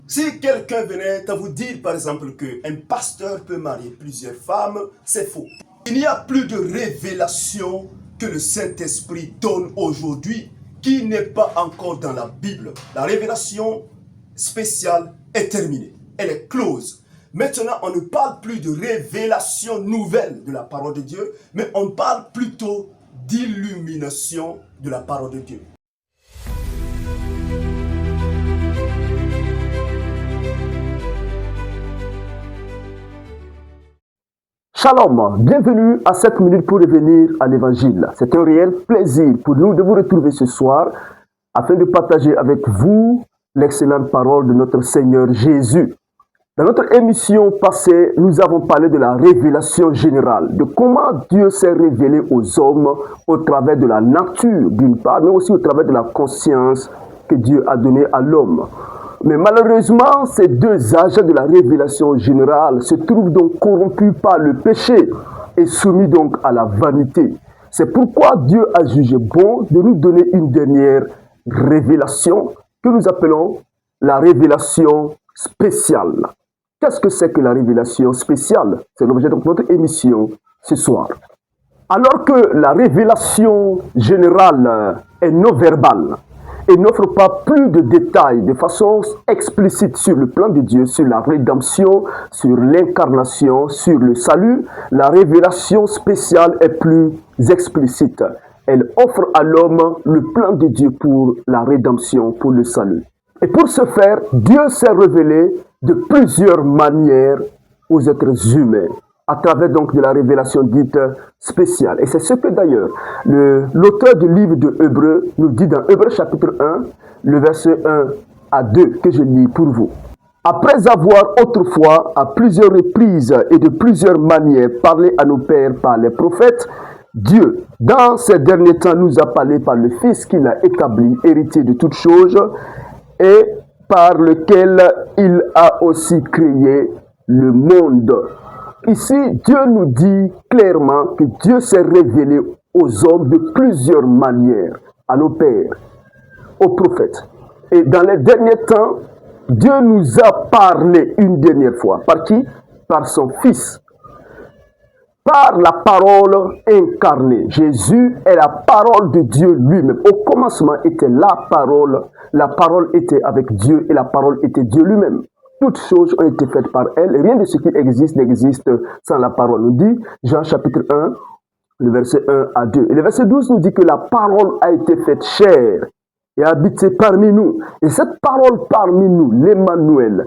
Si quelqu'un venait à vous dire, par exemple, qu'un pasteur peut marier plusieurs femmes, c'est faux. Il n'y a plus de révélation que le Saint-Esprit donne aujourd'hui qui n'est pas encore dans la Bible. La révélation spéciale est terminée. Elle est close. Maintenant, on ne parle plus de révélation nouvelle de la parole de Dieu, mais on parle plutôt d'illumination de la parole de Dieu. Shalom, bienvenue à 7 minutes pour revenir à l'évangile. C'est un réel plaisir pour nous de vous retrouver ce soir afin de partager avec vous l'excellente parole de notre Seigneur Jésus. Dans notre émission passée, nous avons parlé de la révélation générale, de comment Dieu s'est révélé aux hommes au travers de la nature d'une part, mais aussi au travers de la conscience que Dieu a donnée à l'homme. Mais malheureusement, ces deux agents de la révélation générale se trouvent donc corrompus par le péché et soumis donc à la vanité. C'est pourquoi Dieu a jugé bon de nous donner une dernière révélation que nous appelons la révélation spéciale. Qu'est-ce que c'est que la révélation spéciale? C'est l'objet de notre émission ce soir. Alors que la révélation générale est non verbale, et n'offre pas plus de détails de façon explicite sur le plan de Dieu, sur la rédemption, sur l'incarnation, sur le salut, la révélation spéciale est plus explicite. Elle offre à l'homme le plan de Dieu pour la rédemption, pour le salut. Et pour ce faire, Dieu s'est révélé de plusieurs manières aux êtres humains, à travers donc de la révélation dite spéciale. Et c'est ce que d'ailleurs l'auteur du livre de Hébreux nous dit dans Hébreux chapitre 1, le verset 1 à 2, que je lis pour vous. Après avoir autrefois, à plusieurs reprises et de plusieurs manières, parlé à nos pères par les prophètes, Dieu, dans ces derniers temps, nous a parlé par le Fils qu'il a établi, héritier de toutes choses, et par lequel il a aussi créé le monde. Ici, Dieu nous dit clairement que Dieu s'est révélé aux hommes de plusieurs manières, à nos pères, aux prophètes. Et dans les derniers temps, Dieu nous a parlé une dernière fois. Par qui? Par son Fils. Par la parole incarnée. Jésus est la parole de Dieu lui-même. Au commencement était la parole était avec Dieu et la parole était Dieu lui-même. Toutes choses ont été faites par elle. Rien de ce qui existe n'existe sans la parole. Nous dit Jean chapitre 1, le verset 1 à 2. Et le verset 12 nous dit que la parole a été faite chair et a habité parmi nous. Et cette parole parmi nous, l'Emmanuel,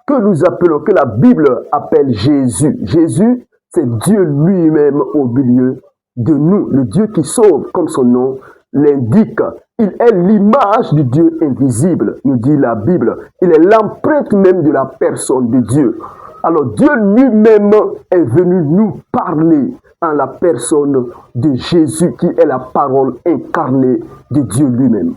que nous appelons, que la Bible appelle Jésus. Jésus, c'est Dieu lui-même au milieu de nous. Le Dieu qui sauve, comme son nom l'indique. Il est l'image du Dieu invisible, nous dit la Bible. Il est l'empreinte même de la personne de Dieu. Alors Dieu lui-même est venu nous parler en la personne de Jésus, qui est la parole incarnée de Dieu lui-même.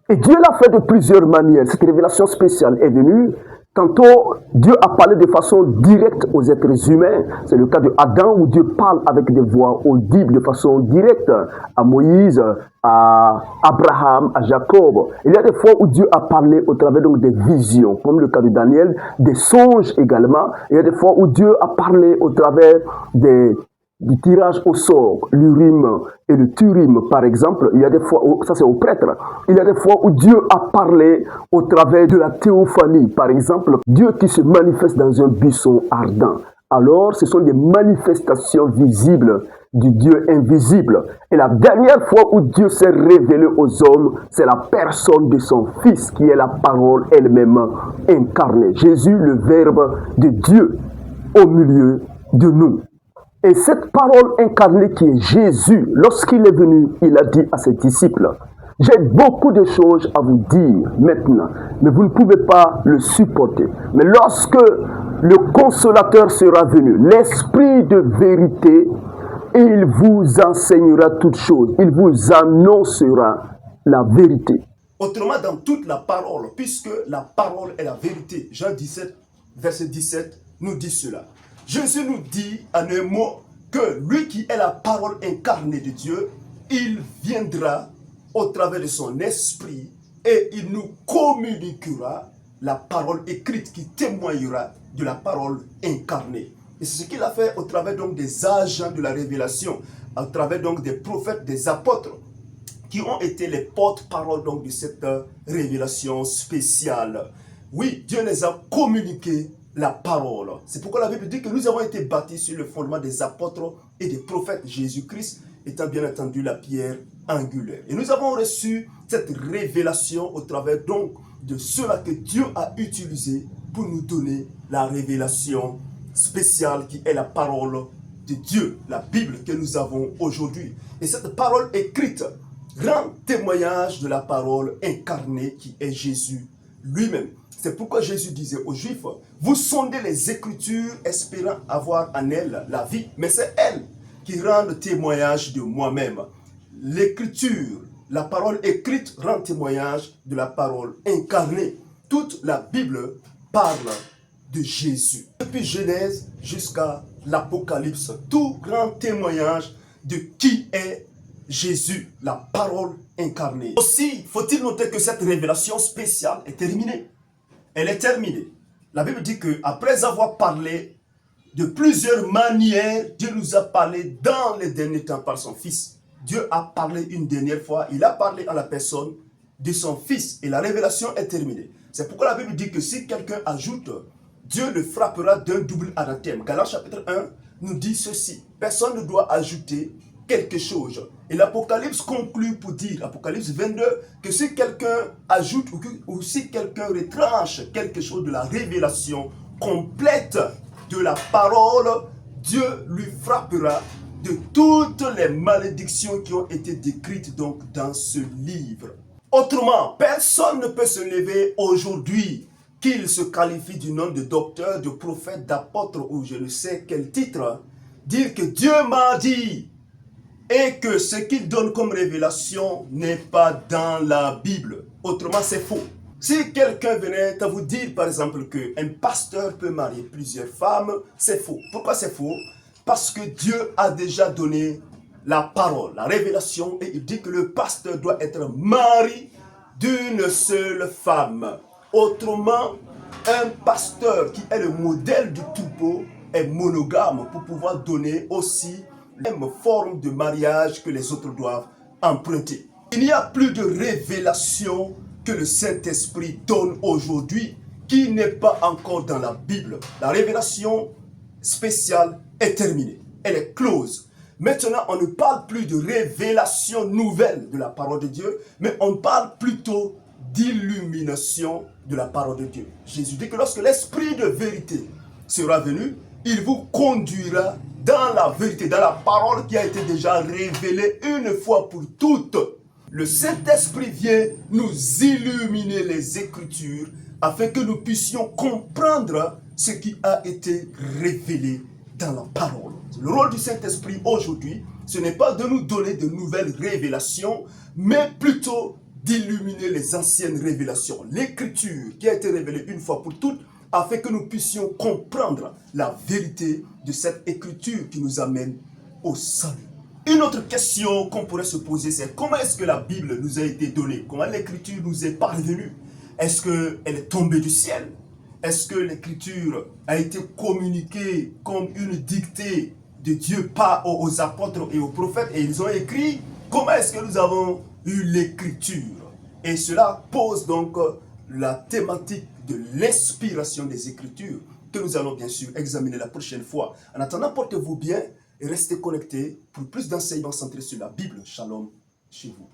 Et Dieu l'a fait de plusieurs manières. Cette révélation spéciale est venue. Tantôt, Dieu a parlé de façon directe aux êtres humains. C'est le cas de Adam où Dieu parle avec des voix audibles de façon directe à Moïse, à Abraham, à Jacob. Il y a des fois où Dieu a parlé au travers donc des visions, comme le cas de Daniel, des songes également. Il y a des fois où Dieu a parlé au travers du tirage au sort, l'Urim et le Turim, par exemple. Il y a des fois, ça c'est aux prêtres, il y a des fois où Dieu a parlé au travers de la théophanie, par exemple, Dieu qui se manifeste dans un buisson ardent. Alors, ce sont des manifestations visibles du Dieu invisible. Et la dernière fois où Dieu s'est révélé aux hommes, c'est la personne de son Fils, qui est la parole elle-même incarnée. Jésus, le Verbe de Dieu, au milieu de nous. Et cette parole incarnée qui est Jésus, lorsqu'il est venu, il a dit à ses disciples, « J'ai beaucoup de choses à vous dire maintenant, mais vous ne pouvez pas le supporter. Mais lorsque le Consolateur sera venu, l'Esprit de vérité, il vous enseignera toutes choses, il vous annoncera la vérité. » Autrement, dans toute la parole, puisque la parole est la vérité, Jean 17, verset 17, nous dit cela. Jésus nous dit en un mot que lui qui est la parole incarnée de Dieu, il viendra au travers de son esprit et il nous communiquera la parole écrite qui témoignera de la parole incarnée. Et c'est ce qu'il a fait au travers donc des agents de la révélation, au travers donc des prophètes, des apôtres, qui ont été les porte-paroles donc de cette révélation spéciale. Oui, Dieu les a communiqué la parole. C'est pourquoi la Bible dit que nous avons été bâtis sur le fondement des apôtres et des prophètes, Jésus-Christ étant bien entendu la pierre angulaire. Et nous avons reçu cette révélation au travers donc de cela que Dieu a utilisé pour nous donner la révélation spéciale qui est la parole de Dieu, la Bible que nous avons aujourd'hui. Et cette parole écrite rend témoignage de la parole incarnée qui est Jésus lui-même. C'est pourquoi Jésus disait aux Juifs, vous sondez les Écritures espérant avoir en elles la vie, mais c'est elles qui rendent témoignage de moi-même. L'Écriture, la parole écrite rend témoignage de la parole incarnée. Toute la Bible parle de Jésus. Depuis Genèse jusqu'à l'Apocalypse, tout rend témoignage de qui est Jésus, la parole incarnée. Aussi, faut-il noter que cette révélation spéciale est terminée. Elle est terminée. La Bible dit qu'après avoir parlé de plusieurs manières, Dieu nous a parlé dans les derniers temps par son Fils. Dieu a parlé une dernière fois, il a parlé en la personne de son Fils et la révélation est terminée. C'est pourquoi la Bible dit que si quelqu'un ajoute, Dieu le frappera d'un double anathème. Galates chapitre 1 nous dit ceci, personne ne doit ajouter quelque chose. Et l'Apocalypse conclut pour dire, Apocalypse 22, que si quelqu'un ajoute ou si quelqu'un retranche quelque chose de la révélation complète de la parole, Dieu lui frappera de toutes les malédictions qui ont été décrites donc dans ce livre. Autrement, personne ne peut se lever aujourd'hui qu'il se qualifie du nom de docteur, de prophète, d'apôtre ou je ne sais quel titre, dire que Dieu m'a dit et que ce qu'il donne comme révélation n'est pas dans la Bible. Autrement, c'est faux. Si quelqu'un venait à vous dire, par exemple, qu'un pasteur peut marier plusieurs femmes, c'est faux. Pourquoi c'est faux? Parce que Dieu a déjà donné la parole, la révélation, et il dit que le pasteur doit être mari d'une seule femme. Autrement, un pasteur qui est le modèle du troupeau est monogame pour pouvoir donner aussi la même forme de mariage que les autres doivent emprunter. Il n'y a plus de révélation que le Saint-Esprit donne aujourd'hui qui n'est pas encore dans la Bible. La révélation spéciale est terminée. Elle est close. Maintenant, on ne parle plus de révélation nouvelle de la parole de Dieu, mais on parle plutôt d'illumination de la parole de Dieu. Jésus dit que lorsque l'Esprit de vérité sera venu, il vous conduira dans la vérité, dans la parole qui a été déjà révélée une fois pour toutes. Le Saint-Esprit vient nous illuminer les Écritures afin que nous puissions comprendre ce qui a été révélé dans la parole. Le rôle du Saint-Esprit aujourd'hui, ce n'est pas de nous donner de nouvelles révélations, mais plutôt d'illuminer les anciennes révélations. L'Écriture qui a été révélée une fois pour toutes, afin que nous puissions comprendre la vérité de cette Écriture qui nous amène au salut. Une autre question qu'on pourrait se poser, c'est comment est-ce que la Bible nous a été donnée? Comment l'Écriture nous est parvenue? Est-ce qu'elle est tombée du ciel? Est-ce que l'Écriture a été communiquée comme une dictée de Dieu pas aux apôtres et aux prophètes et ils ont écrit? Comment est-ce que nous avons eu l'Écriture? Et cela pose donc la thématique de l'inspiration des Écritures que nous allons bien sûr examiner la prochaine fois. En attendant, portez-vous bien et restez connectés pour plus d'enseignements centrés sur la Bible. Shalom chez vous.